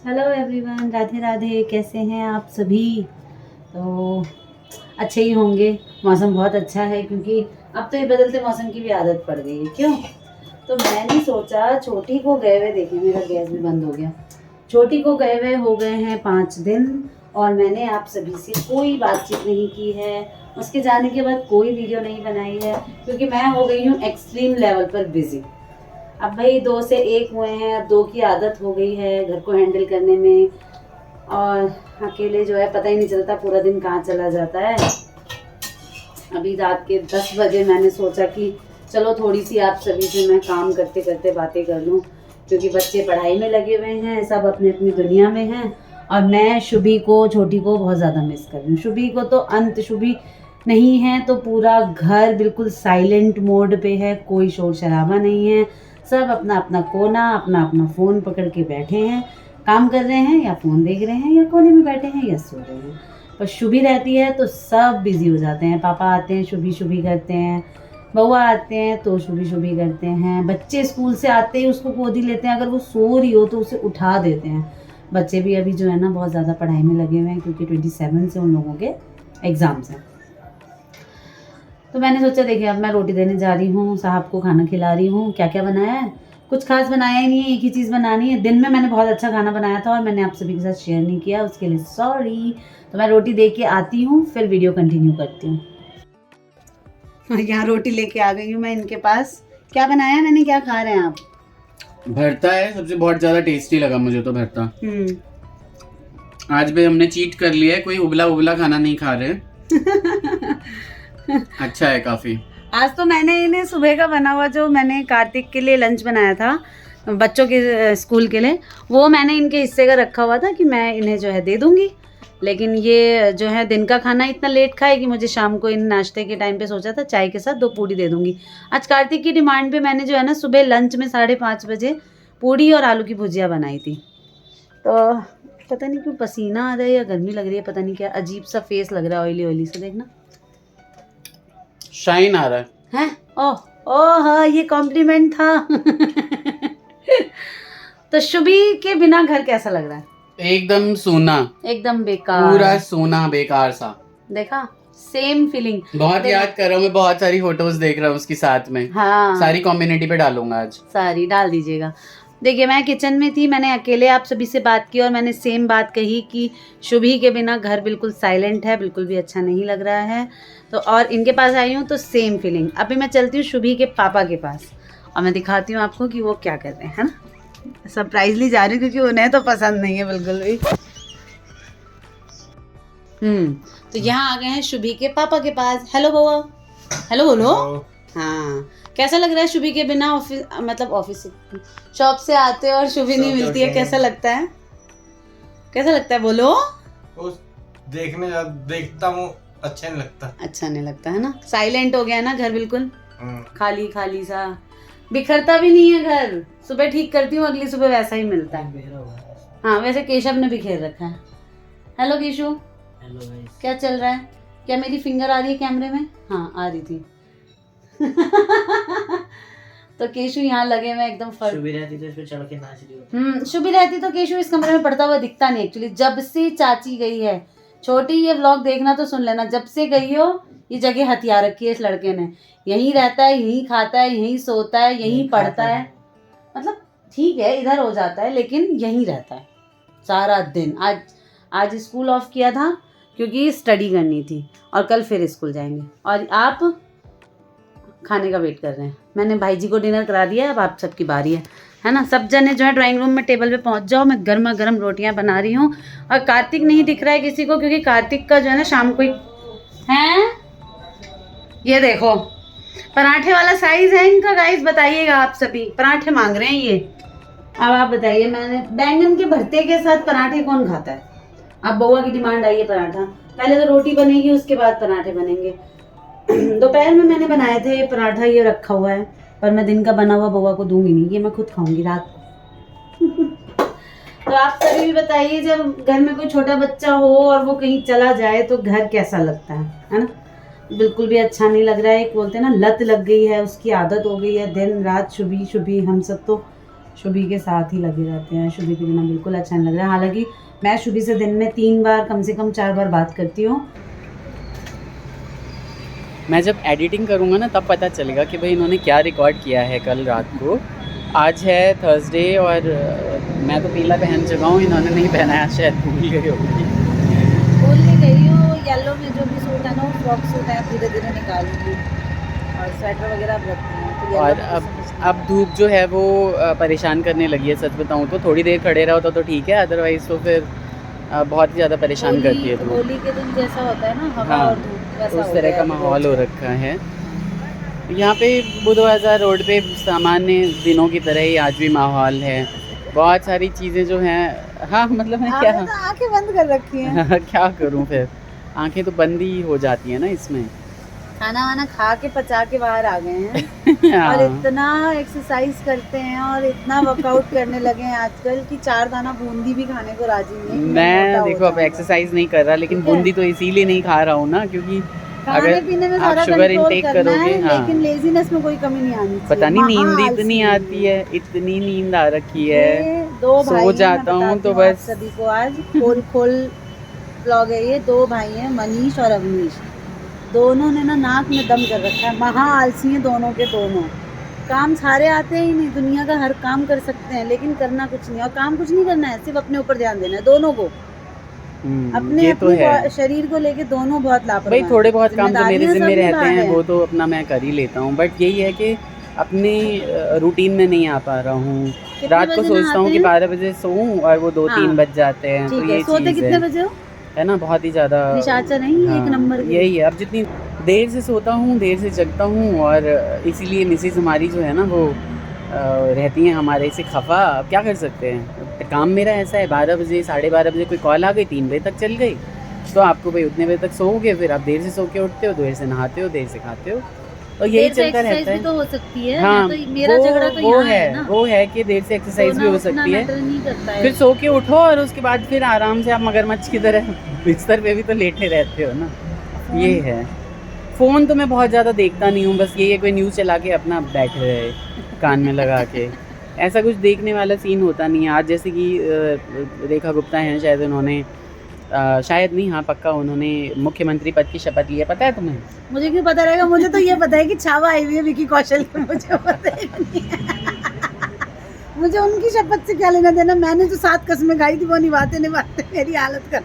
Hello everyone, Radhe Radhe. कैसे हैं आप सभी? तो अच्छे ही होंगे। मौसम बहुत अच्छा है क्योंकि अब तो ये बदलते मौसम की भी आदत पड़ गई है। क्यों? तो मैंने सोचा छोटी को गए हुए, देखें मेरा गैस भी बंद हो गया। छोटी को गए हुए हो गए हैं 5 दिन और मैंने आप सभी से कोई बातचीत नहीं की है। उसके जाने के बाद कोई वीडियो नहीं बनाई है क्योंकि मैं हो गई हूँ एक्सट्रीम लेवल पर बिजी। अब भाई 2 से 1 हुए हैं, अब 2 की आदत हो गई है घर को हैंडल करने में और अकेले जो है पता ही नहीं चलता पूरा दिन कहाँ चला जाता है। अभी रात के 10 बजे मैंने सोचा कि चलो थोड़ी सी आप सभी से मैं काम करते करते बातें कर लूँ क्योंकि बच्चे पढ़ाई में लगे हुए हैं, सब अपनी अपनी दुनिया में हैं और मैं शुभी को, छोटी को बहुत ज़्यादा मिस कर रही हूँ। शुभी को तो अंत, शुभी नहीं है तो पूरा घर बिल्कुल साइलेंट मोड पे है, कोई शोर शराबा नहीं है, सब अपना अपना कोना, अपना अपना फ़ोन पकड़ के बैठे हैं, काम कर रहे हैं या फ़ोन देख रहे हैं या कोने में बैठे हैं या सो रहे हैं। पर शुभी रहती है तो सब बिजी हो जाते हैं। पापा आते हैं शुभी शुभी करते हैं, बउआ आते हैं तो शुभी शुभी करते हैं, बच्चे स्कूल से आते ही उसको गोदी लेते हैं, अगर वो सो रही हो तो उसे उठा देते हैं। बच्चे भी अभी जो है ना बहुत ज़्यादा पढ़ाई में लगे हुए हैं क्योंकि 27 से उन लोगों के एग्ज़ाम्स हैं। तो मैंने सोचा देखिए अब मैं रोटी देने जा रही हूँ, साहब को खाना खिला रही हूँ। क्या क्या बनाया है? कुछ खास बनाया ही नहीं है, एक ही चीज़ बनानी है। दिन में मैंने बहुत अच्छा खाना बनाया था और मैंने आप सभी के साथ शेयर नहीं किया, उसके लिए सॉरी। तो मैं रोटी दे के आती हूँ, फिर वीडियो कंटिन्यू करती हूँ। यहाँ रोटी लेके आ गई हूँ मैं इनके पास। क्या बनाया है मैंने, क्या खा रहे हैं आप? भरता है, सबसे बहुत ज्यादा टेस्टी लगा मुझे तो भरता। आज भी हमने चीट कर लिया है, कोई उबला उबला खाना नहीं खा रहे। अच्छा है काफी। आज तो मैंने इन्हें सुबह का बना हुआ, जो मैंने कार्तिक के लिए लंच बनाया था बच्चों के स्कूल के लिए, वो मैंने इनके हिस्से का रखा हुआ था कि मैं इन्हें जो है दे दूंगी। लेकिन ये जो है दिन का खाना इतना लेट खाए कि मुझे शाम को इन नाश्ते के टाइम पे सोचा था चाय के साथ 2 पूड़ी दे दूंगी। आज कार्तिक की डिमांड पे मैंने जो है ना सुबह लंच में 5:30 बजे पूड़ी और आलू की भुजिया बनाई थी। तो पता नहीं क्यों पसीना आ रहा है या गर्मी लग रही है, पता नहीं क्या अजीब सा फेस लग रहा है, ऑयली ऑयली से। देखना शाइन आ रहा है। ओह ओह हाँ, ये कॉम्प्लीमेंट था। तो शुभी के बिना घर कैसा लग रहा है? एकदम सोना, एकदम बेकार, पूरा सोना बेकार सा। देखा, सेम फीलिंग। बहुत याद कर रहा हूँ मैं, बहुत सारी फोटोज देख रहा हूँ उसकी साथ में। हाँ, सारी कम्युनिटी पे डालूंगा आज, सारी डाल दीजिएगा। देखिए मैं किचन में थी, मैंने अकेले आप सभी से बात की और मैंने सेम बात कही कि शुभी के बिना घर बिल्कुल साइलेंट है, बिल्कुल भी अच्छा नहीं लग रहा है। तो और इनके पास आई हूँ तो सेम फीलिंग। अभी मैं चलती हूँ शुभी के पापा के पास और मैं दिखाती हूँ आपको कि वो क्या कर रहे हैं, है ना। सरप्राइजली जा रही हूँ क्योंकि उन्हें तो पसंद नहीं है बिल्कुल भी। तो यहाँ आ गए हैं शुभी के पापा के पास। हेलो बउआ, हेलो बोलो। हाँ, कैसा लग रहा है शुभी के बिना? ऑफिस, मतलब ऑफिस से, शॉप से आते और शुभी नहीं मिलती है, कैसा लगता है? कैसा लगता है बोलो? देखता हूँ, अच्छा नहीं लगता। अच्छा नहीं लगता है ना, साइलेंट हो गया है ना घर, बिल्कुल खाली खाली सा, बिखरता भी नहीं है घर। सुबह ठीक करती हूँ, अगली सुबह वैसा ही मिलता है। हाँ, वैसे केशव ने बिखेर रखा है। हेलो केशव, क्या चल रहा है? क्या मेरी फिंगर आ रही है कैमरे में? हाँ आ रही थी। तो केशु यहाँ लगे हुए एकदम शुभी रहती तो इस पे चढ़ के नाच रही होती। शुभी रहती तो केशु इस कमरे में पड़ता हुआ दिखता नहीं। एक्चुअली जब से चाची गई है, छोटी ये व्लॉग देखना तो सुन लेना, जब से गई हो ये जगह हथिया रखी है इस लड़के ने। यहीं रहता है, यहीं खाता है, यहीं सोता है, यहीं पढ़ता है। मतलब ठीक है इधर हो जाता है लेकिन यहीं रहता है सारा दिन। आज स्कूल ऑफ किया था क्योंकि स्टडी करनी थी और कल फिर स्कूल जाएंगे। और आप खाने का वेट कर रहे हैं। मैंने भाई जी को डिनर करा दिया, अब आप सबकी बारी है ना। सब जने जो है ड्राइंग रूम में टेबल पे पहुंच जाओ, मैं गर्मा गर्म रोटियां बना रही हूँ। और कार्तिक नहीं दिख रहा है किसी को क्योंकि कार्तिक का जो है ना शाम को ही है। ये देखो पराठे वाला साइज है इनका गाइस, बताइएगा आप सभी। पराठे मांग रहे हैं ये। अब आप बताइए, मैंने बैंगन के भरते के साथ पराठे कौन खाता है? अब बउआ की डिमांड आई है पराठा। पहले तो रोटी बनेगी, उसके बाद पराठे बनेंगे। दोपहर में मैंने बनाए थे पराठा, ये रखा हुआ है, पर मैं दिन का बना हुआ बउआ को दूंगी नहीं, ये मैं खुद खाऊंगी रात को। तो आप सभी भी बताइए, जब घर में कोई छोटा बच्चा हो और वो कहीं चला जाए तो घर कैसा लगता है ना। बिल्कुल भी अच्छा नहीं लग रहा है। एक बोलते हैं ना लत लग गई है, उसकी आदत हो गई है दिन रात शुभी शुभी। हम सब तो शुभी के साथ ही लगे रहते हैं। शुभी के बिना बिल्कुल अच्छा नहीं लग रहा है। हालांकि मैं शुभी से दिन में 3 बार कम से कम 4 बार बात करती हूँ। मैं जब एडिटिंग करूँगा ना तब पता चलेगा कि भाई इन्होंने क्या रिकॉर्ड किया है कल रात को। आज है थर्सडे और मैं तो पीला पहन चुका हूँ, इन्होंने नहीं पहना है, शायद भूल गई होगी। भूल नहीं गई हूँ। येलो में जो भी सूट है ना, वो फ्रॉक सूट है, धीरे धीरे निकालूंगी और स्वेटर वगैरह अब रखती हूँ। तो और अब धूप जो है वो परेशान करने लगी है। सच बताऊँ तो थोड़ी देर खड़े रहो तो ठीक है, अदरवाइज़ तो फिर बहुत ही ज़्यादा परेशान करती है धूप। होली के दिन जैसा होता है ना, हवा हाँ, और धूप वैसा उस तरह का माहौल हो रखा है। यहाँ पे बुध बाज़ार रोड पे सामान्य दिनों की तरह ही आज भी माहौल है। बहुत सारी चीज़ें जो हैं, हाँ मतलब मैं क्या आंखें बंद कर रखी हैं। क्या करूँ फिर, आंखें तो बंद ही हो जाती है ना इसमें। खाना वाना खा के पचा के बाहर आ गए हैं और इतना एक्सरसाइज करते हैं और इतना वर्कआउट करने लगे हैं आजकल कि 4 दाना बूंदी भी खाने को राजी नहीं है। मैं देखो अब एक्सरसाइज नहीं कर रहा, लेकिन बूंदी तो इसीलिए नहीं खा रहा हूँ ना, क्योंकि खाने पीने में सारा शुगर कंट्रोल इनटेक करना करोगे, है, हाँ। लेकिन लेजीनेस में कोई कमी नहीं आनी चाहिए। पता नहीं नींद महाआलसी इतनी आती है, इतनी नींद आ रखी है, ये 2 भाई सो हैं, जाता मैं हूँ तो बताती हूँ बस। आप सभी को आज खोल ब्लॉग है ये। 2 भाई हैं, मनीष और अवनीश। दोनों ने ना नाक में दम कर रखा है। महा आलसी हैं दोनों के दोनों। काम सारे आते ही नहीं, दुनिया का हर काम कर सकते हैं, लेकिन करना कुछ नहीं। और काम कुछ नहीं करना है, सिर्फ अपने ऊपर ध्यान देना है दोनों को। अपने ये तो है। शरीर को लेके दोनों बहुत लापरवाह भाई थोड़े बहुत काम तो मेरे जिम्मेदारियां जिम्मे सब रहते निभा हैं, रहे वो तो अपना मैं कर ही लेता हूँ। बट यही है कि अपने रूटीन में नहीं आ पा रहा हूँ। रात को बजे सोचता हूँ नहाते कि हैं? 12 बजे सोऊं और वो 2-3 हाँ। बज जाते हैं। तो ठीक ये है, सोते चीज़ कितने बजे हो? है ना, बहुत ही ज़्यादा निशाचर नहीं, हाँ, एक नंबर की। यही है। अब जितनी देर से सोता हूँ, देर से जगता हूँ, और इसीलिए मिसेज हमारी जो है ना वो रहती हैं हमारे से खफा। अब क्या कर सकते हैं, काम मेरा ऐसा है। 12 बजे 12:30 बजे कोई कॉल आ गई, 3 बजे तक चल गई, तो आपको भाई उतने बजे तक सोओगे, फिर आप देर से सो के उठते हो, देर से नहाते हो, देर से खाते हो, और यही चलता रहता है। तो हो सकती है। हाँ, तो मेरा झगड़ा तो यहाँ है ना। वो है कि देर से एक्सरसाइज भी हो सकती है। नहीं करता है। फिर सो के उठो और उसके बाद फिर आराम से आप मगरमच्छ की तरह बिस्तर पे भी तो लेटे रहते हो ना। ये है। फ़ोन तो मैं बहुत ज़्यादा देखता नहीं हूँ, बस ये है कोई न्यूज़ चला के अपना बैठे रहे कान में लगा के, ऐसा कुछ देखने वाला सीन होता नहीं है। आज जैसे कि रेखा गुप्ता हैं, शायद उन्होंने शायद नहीं, हाँ पक्का उन्होंने मुख्यमंत्री पद की शपथ ली है। पता है तुम्हें? मुझे क्यों पता रहेगा, मुझे तो ये पता है कि छावा आई हुई है विकी कौशल की, मुझे पता ही नहीं है। मुझे उनकी शपथ से क्या लेना देना। मैंने जो 7 कसमें खाई थी वो निभाते निभाते मेरी हालत कर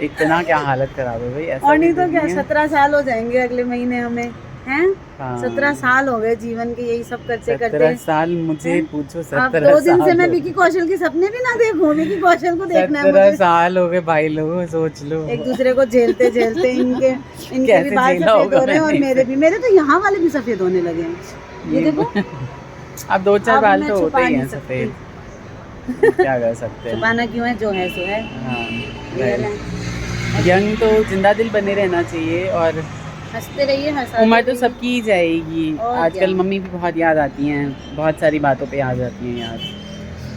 इतना क्या हालत खराब है भाई, ऐसा और नहीं तो कुछ क्या, है। 17 साल हो जाएंगे अगले महीने हमें, हैं? हाँ। 17 साल हो गए जीवन के यही सब करते 17 करते। साल मुझे पूछो, अब 17 2 दिन से साल मैं हो विकी गए। कौशल के सपने भी ना देखूं। विकी कौशल को देखना है 17 मुझे। साल हो गए भाई लोगों, सोच लो। एक दूसरे को झेलते झेलते इनके कैसे भी बाल झेला सफेद होगा हो रहे हैं और मैंने मेरे भी। मेरे तो यहाँ वाले भी सफेद होने लगे हैं, ये देखो। अब 2-4 अब बाल मैं तो होते छुपा ही हैं नहीं सकती। सफेद, क्या कर सकते हैं। छुपाना क्यों है, जो है सो है। हाँ, रियल है। यंग तो जिंदा दिल बने रहना चाहिए, और हंसते रहिए, हंसाते उम्र तो रहिए। सबकी ही जाएगी। और आजकल क्या। मम्मी भी बहुत याद आती हैं, बहुत सारी बातों पे आ जाती हैं याद।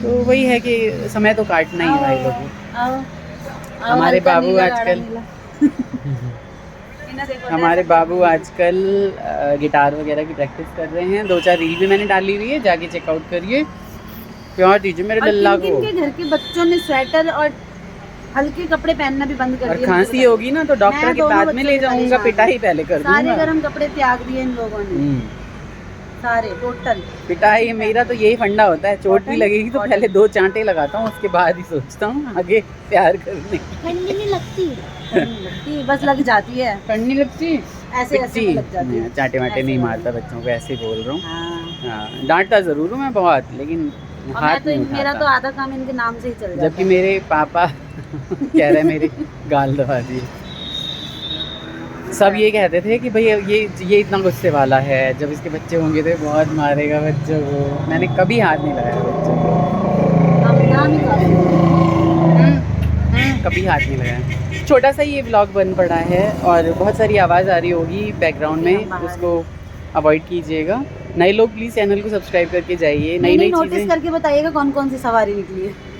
तो वही है कि समय तो काटना ही भाई लोगों। आओ, हमारे हल्का बाबू नीला, आजकल गाढ़ा नीला। इन्हें देखो, हमारे जैसे बाबू आजकल गिटार वगैरह की प्रैक्टिस कर रहे हैं। 2-4 रील भी मैंने डाली हुई है, जाके चेकआउट करिए। प्योर दीजिए मेरे और लल्ला को। किन-किन के घर के बच्चों ने स्वेटर और हल्के कपड़े पहनना भी बंद कर और दिए। खांसी होगी ना तो डॉक्टर मैं के दोनों बाद में ले बच्चों को जाऊंगा, परेशान। पिटाई पहले कर सारे दूंगा। गर्म कपड़े त्याग दिए इन लोगों ने, सारे टोटल। पिटाई मेरा तो यही फंडा होता है, चोट भी कॉटन, लगेगी तो कॉटन। पहले 2 चांटे लगाता हूँ, उसके बाद ही सोचता हूँ आगे प्यार करने की। ठंडी नहीं लगती, ठंडी नहीं लगती, बस लग जाती है, ठंडी लगती ऐसे ऐसे में लग जाती है। चाटे वाटे नहीं ऐसे मारता बच्चों को, ऐसे ही बोल रहा हूँ। हाँ। हाँ, डांटता ज़रूर हूँ मैं बहुत, लेकिन और हाथ मैं नहीं तो मेरा तो उठाता। आधा काम इनके नाम से ही चल जाता जबकि है। मेरे पापा कह रहे मेरी गाल दबा दी। सब ये कहते थे कि भाई ये इतना गुस्से वाला है, जब इसके बच्चे होंगे तो ये बहुत मारेगा बच्चों को। मैंने कभी हाथ नहीं लगाया बच्चों को, हम नाम ही काफी कभी हाथ नहीं लगाया। छोटा सा ये व्लॉग बन पड़ा है और बहुत सारी आवाज़ आ रही होगी बैकग्राउंड में, उसको अवॉइड कीजिएगा। नए लोग प्लीज़ चैनल को सब्सक्राइब करके जाइए, नई नई नोटिस चीज़ें। करके बताइएगा कौन कौन सी सवारी निकली है।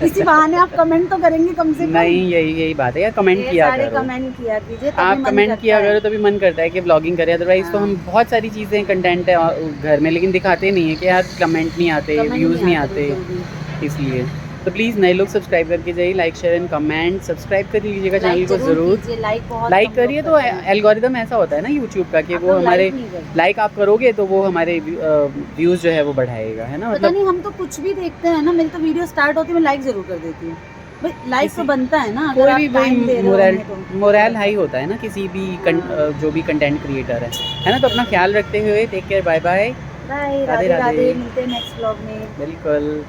इसी बहाने आप कमेंट तो करेंगे कम से कम। नहीं, यही बात है यार, कमेंट ये किया सारे करो। कमेंट किया कीजिए, तभी आप मन कमेंट करता किया है। करो तभी मन करता है कि व्लॉगिंग करें, अदरवाइज तो हाँ। हम बहुत सारी चीज़ें कंटेंट है घर में, लेकिन दिखाते नहीं है कि यार कमेंट नहीं आते, कमेंट व्यूज़ नहीं आते, बिल्कुल भी। इसलिए तो प्लीज़ नए लोग सब्सक्राइब करके जाइए, like share and comment, subscribe कर लीजिएगा चैनल लाइक को ज़रूर। कीजिए, लाइक बहुत लाइक कम लोग करिए तो करते हैं। एल्गोरिदम ऐसा होता है ना यूट्यूब का कि आप वो लोग हमारे लाइक नहीं करते। लाइक आप करोगे तो वो हमारे व्यूज़ जो है वो बढ़ाएगा, है ना? पता मतलब नहीं, हम तो कुछ भी देखते हैं ना, मेरी तो वीडियो स्टार्ट होती है मैं लाइक जरूर कर देती हूँ भाई, लाइक तो बनता है ना, अगर कोई आप भी टाइम दे रहे मोरल हो तो। मोरल हाई होता है ना किसी भी जो भी कंटेंट क्रिएटर है ना? तो अपना ख्याल रखते हुए take care, bye bye. Bye, Radhe Radhe Radhe, Radhe. मिलते हैं नेक्स्ट व्लॉग में। बिल्कुल।